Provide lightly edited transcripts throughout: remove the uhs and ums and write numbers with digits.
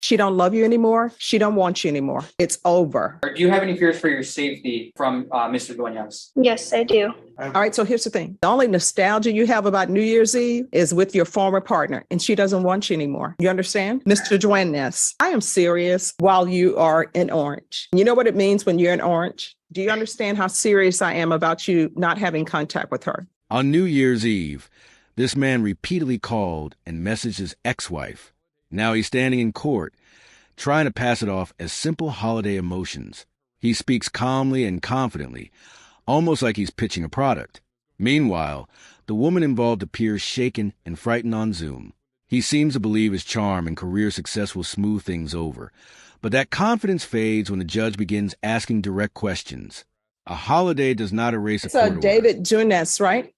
She don't love you anymore. She don't want you anymore. It's over. Or do you have any fears for your safety from Mr. Duenas? Yes, I do. All right, so here's the thing. The only nostalgia you have about New Year's Eve is with your former partner, and she doesn't want you anymore. You understand? Mr. Duenas, I am serious while you are in orange. You know what it means when you're in orange? Do you understand how serious I am about you not having contact with her? On New Year's Eve, this man repeatedly called and messaged his ex-wife. Now he's standing in court, trying to pass it off as simple holiday emotions. He speaks calmly and confidently, almost like he's pitching a product. Meanwhile, the woman involved appears shaken and frightened on Zoom. He seems to believe his charm and career success will smooth things over. But that confidence fades when the judge begins asking direct questions. A holiday does not erase a court order. It's David Duenas, right?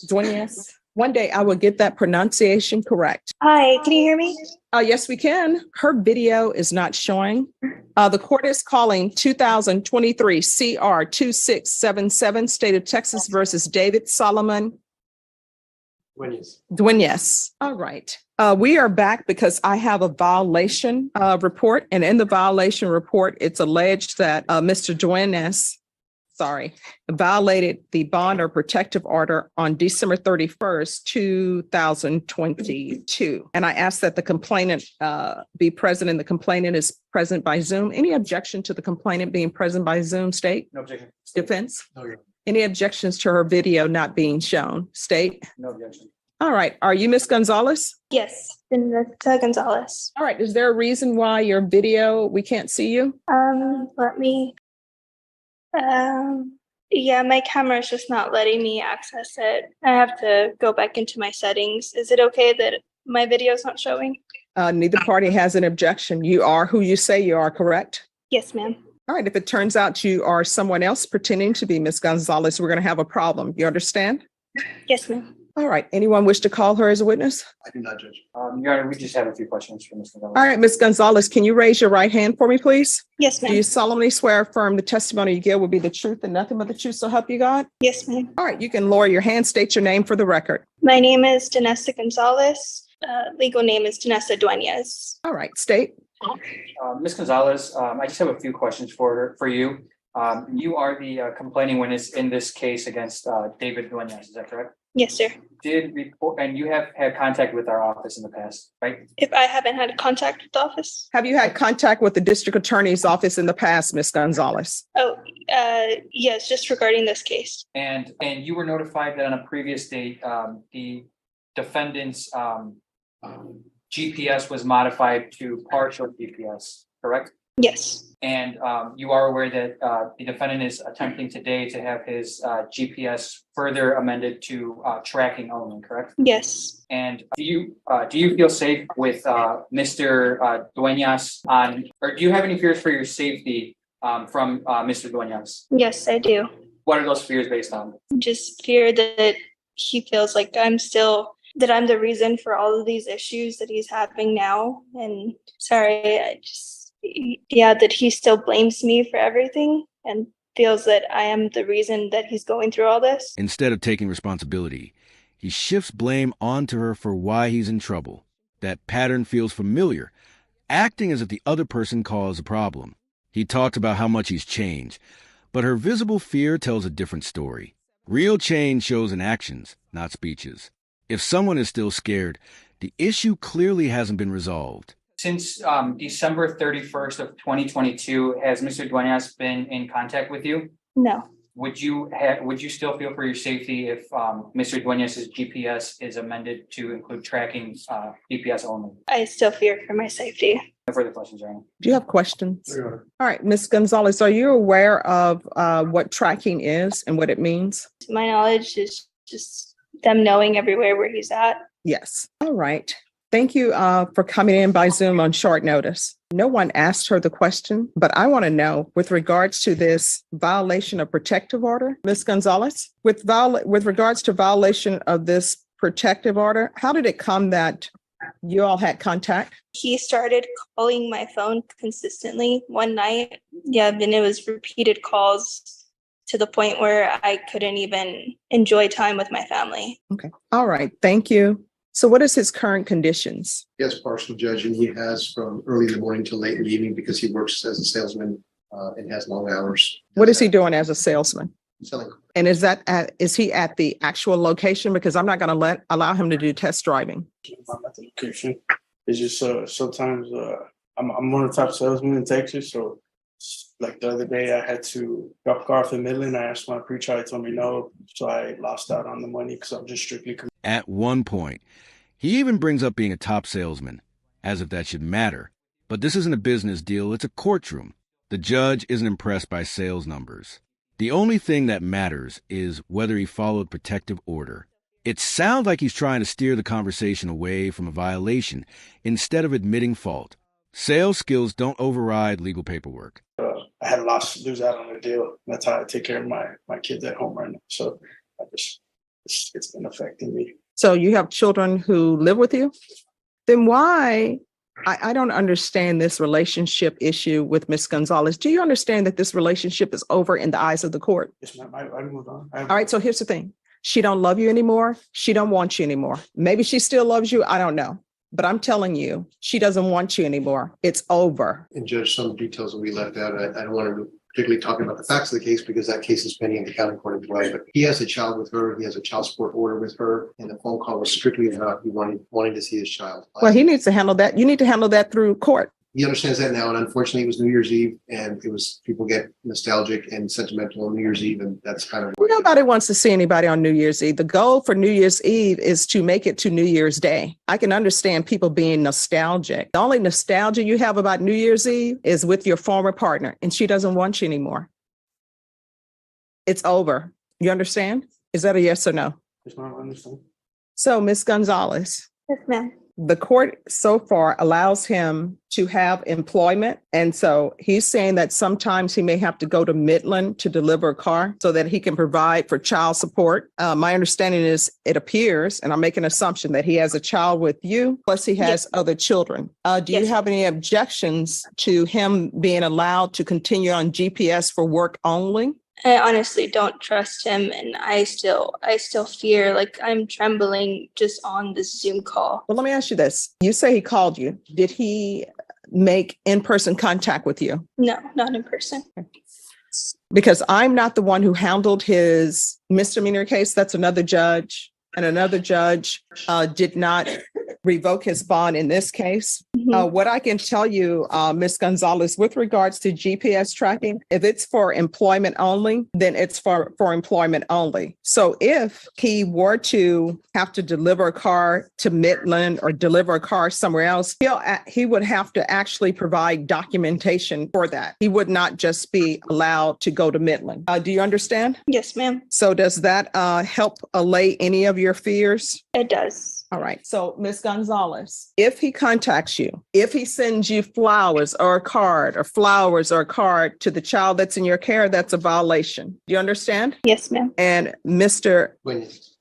Duenas. One day I will get that pronunciation correct. Hi, can you hear me? Yes, we can. Her video is not showing. The court is calling 2023 CR 2677, State of Texas versus David Solomon Duenas. All right. We are back because I have a violation report. And in the violation report, it's alleged that Mr. Duenas violated the bond or protective order on December 31st, 2022. And I asked that the complainant be present, and the complainant is present by Zoom. Any objection to the complainant being present by Zoom, State? No objection. Defense? No, Your Honor. Any objections to her video not being shown? State? No objection. All right. Are you Miss Gonzalez? Yes, Vanessa Gonzalez. All right. Is there a reason why your video, we can't see you? Let me. Yeah, my camera is just not letting me access it. I have to go back into my settings. Is it okay that my video is not showing? Neither party has an objection. You are who you say you are, correct? Yes, ma'am. All right. If it turns out you are someone else pretending to be Miss Gonzalez, we're going to have a problem. You understand? Yes, ma'am. All right. Anyone wish to call her as a witness? I do not, Judge. Your Honor, we just have a few questions for Mr. Gonzalez. All right. Miss Gonzalez, can you raise your right hand for me, please? Yes, Do ma'am. you solemnly swear affirm the testimony you give will be the truth and nothing but the truth, so help you God? Yes, ma'am. All right. You can lower your hand. State your name for the record. My name is Vanessa Gonzalez. Legal name is Vanessa Duenas. All right. State. Ms. Gonzalez, I just have a few questions for you. You are the complaining witness in this case against David Duenas, is that correct? Yes, sir. And you have had contact with our office in the past, right? If I haven't had contact with the office? Have you had contact with the district attorney's office in the past, Miss Gonzalez? Oh, yes, just regarding this case. And you were notified that on a previous date, the defendant's GPS was modified to partial GPS, correct? Yes. And you are aware that the defendant is attempting today to have his GPS further amended to tracking only, correct? Yes. And do you feel safe with Mr. Duenas or do you have any fears for your safety from Mr. Duenas? Yes, I do. What are those fears based on? Just fear that he feels like I'm the reason for all of these issues that he's having now. And that he still blames me for everything and feels that I am the reason that he's going through all this. Instead of taking responsibility, he shifts blame onto her for why he's in trouble. That pattern feels familiar, acting as if the other person caused the problem. He talks about how much he's changed, but her visible fear tells a different story. Real change shows in actions, not speeches. If someone is still scared, the issue clearly hasn't been resolved. Since December 31st of 2022, has Mr. Duenas been in contact with you? No. Would you still feel for your safety if Mr. Duenas' GPS is amended to include tracking GPS only? I still fear for my safety. No further questions, Your Honor. Do you have questions? All right, Miss Gonzalez, are you aware of what tracking is and what it means? To my knowledge is just them knowing everywhere where he's at. Yes. All right. Thank you for coming in by Zoom on short notice. No one asked her the question, but I want to know with regards to this violation of protective order, Ms. Gonzalez, with regards to violation of this protective order, how did it come that you all had contact? He started calling my phone consistently one night. Yeah, then it was repeated calls to the point where I couldn't even enjoy time with my family. Okay. All right. Thank you. So what is his current conditions? He has partial, Judge, and he has from early in the morning till late in the evening because he works as a salesman and has long hours. What is he doing as a salesman? Selling. And is he at the actual location? Because I'm not going to allow him to do test driving. I'm at the location. It's just sometimes I'm one of the top salesmen in Texas. So like the other day, I had to drop a car off in Midland. I asked my preacher, he told me no. So I lost out on the money because I'm just strictly. At one point, he even brings up being a top salesman, as if that should matter. But this isn't a business deal, it's a courtroom. The judge isn't impressed by sales numbers. The only thing that matters is whether he followed protective order. It sounds like he's trying to steer the conversation away from a violation instead of admitting fault. Sales skills don't override legal paperwork. I had to lose out on the deal. That's how I take care of my kids at home right now. So it's been affecting me. So you have children who live with you? Then why? I don't understand this relationship issue with Ms. Gonzalez. Do you understand that this relationship is over in the eyes of the court? Yes, ma'am. I moved on. All right. So here's the thing. She don't love you anymore. She don't want you anymore. Maybe she still loves you. I don't know. But I'm telling you, she doesn't want you anymore. It's over. And Judge, some details that we left out. I don't want to particularly talk about the facts of the case because that case is pending in the county court as well. But he has a child with her. He has a child support order with her. And the phone call was strictly about he wanting to see his child. Well, he needs to handle that. You need to handle that through court. He understands that now. And unfortunately, it was New Year's Eve and people get nostalgic and sentimental on New Year's Eve. And that's kind of. Nobody wants to see anybody on New Year's Eve. The goal for New Year's Eve is to make it to New Year's Day. I can understand people being nostalgic. The only nostalgia you have about New Year's Eve is with your former partner, and she doesn't want you anymore. It's over. You understand? Is that a yes or no? Yes, ma'am. I understand. So, Ms. Gonzalez. Yes, ma'am. The court so far allows him to have employment. And so he's saying that sometimes he may have to go to Midland to deliver a car so that he can provide for child support. My understanding is it appears, and I'm making an assumption that he has a child with you, plus he has other children. Do you have any objections to him being allowed to continue on GPS for work only? I honestly don't trust him, and I still fear, like I'm trembling just on this Zoom call. Well, let me ask you this. You say he called you. Did he make in-person contact with you? No, not in person. Because I'm not the one who handled his misdemeanor case. That's another judge. And another judge did not revoke his bond in this case. What I can tell you, Ms. Gonzalez, with regards to GPS tracking, if it's for employment only, then it's for employment only. So if he were to have to deliver a car to Midland or deliver a car somewhere else, he would have to actually provide documentation for that. He would not just be allowed to go to Midland. Do you understand? Yes, ma'am. So does that help allay any of your fears? It does. All right. So, Ms. Gonzalez, if he contacts you, if he sends you flowers or a card to the child that's in your care, that's a violation. Do you understand? Yes, ma'am. And Mr.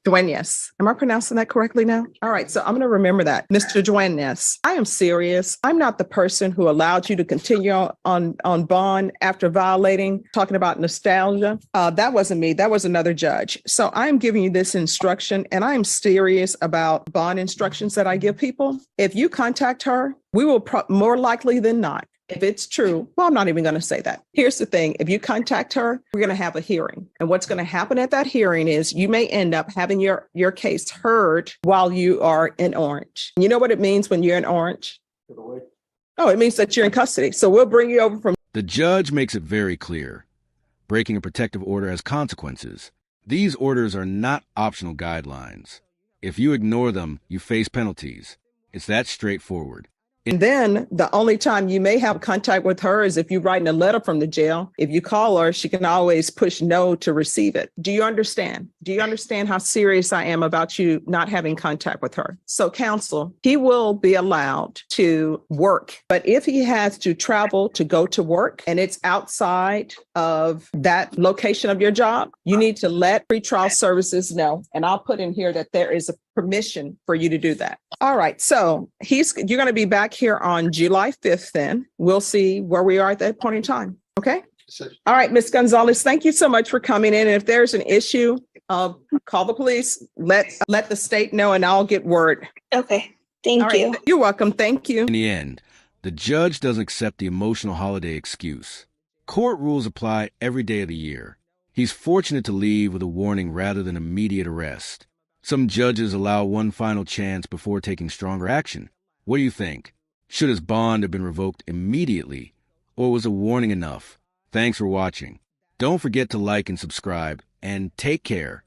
Duenas. Am I pronouncing that correctly now? All right. So I'm going to remember that. Mr. Duenas, I am serious. I'm not the person who allowed you to continue on bond after violating, talking about nostalgia. That wasn't me. That was another judge. So I'm giving you this instruction, and I'm serious about bond instructions that I give people. If you contact her, we will more likely than not. If it's true, well, I'm not even going to say that. Here's the thing. If you contact her, we're going to have a hearing. And what's going to happen at that hearing is you may end up having your case heard while you are in Orange. You know what it means when you're in Orange? Oh, it means that you're in custody. So we'll bring you over from. The judge makes it very clear. Breaking a protective order has consequences. These orders are not optional guidelines. If you ignore them, you face penalties. It's that straightforward. And then the only time you may have contact with her is if you're writing a letter from the jail. If you call her, she can always push no to receive it. Do you understand? Do you understand how serious I am about you not having contact with her? So counsel, he will be allowed to work. But if he has to travel to go to work and it's outside of that location of your job, you need to let pretrial services know. And I'll put in here that there is a permission for you to do that. All right. So you're going to be back here on July 5th then. We'll see where we are at that point in time. Okay. All right, Ms. Gonzalez, thank you so much for coming in. And if there's an issue Call the police, let the state know, and I'll get word. Okay, All thank right. you. You're welcome. Thank you. In the end, the judge doesn't accept the emotional holiday excuse. Court rules apply every day of the year. He's fortunate to leave with a warning rather than immediate arrest. Some judges allow one final chance before taking stronger action. What do you think? Should his bond have been revoked immediately, or was a warning enough? Thanks for watching. Don't forget to like and subscribe, and take care.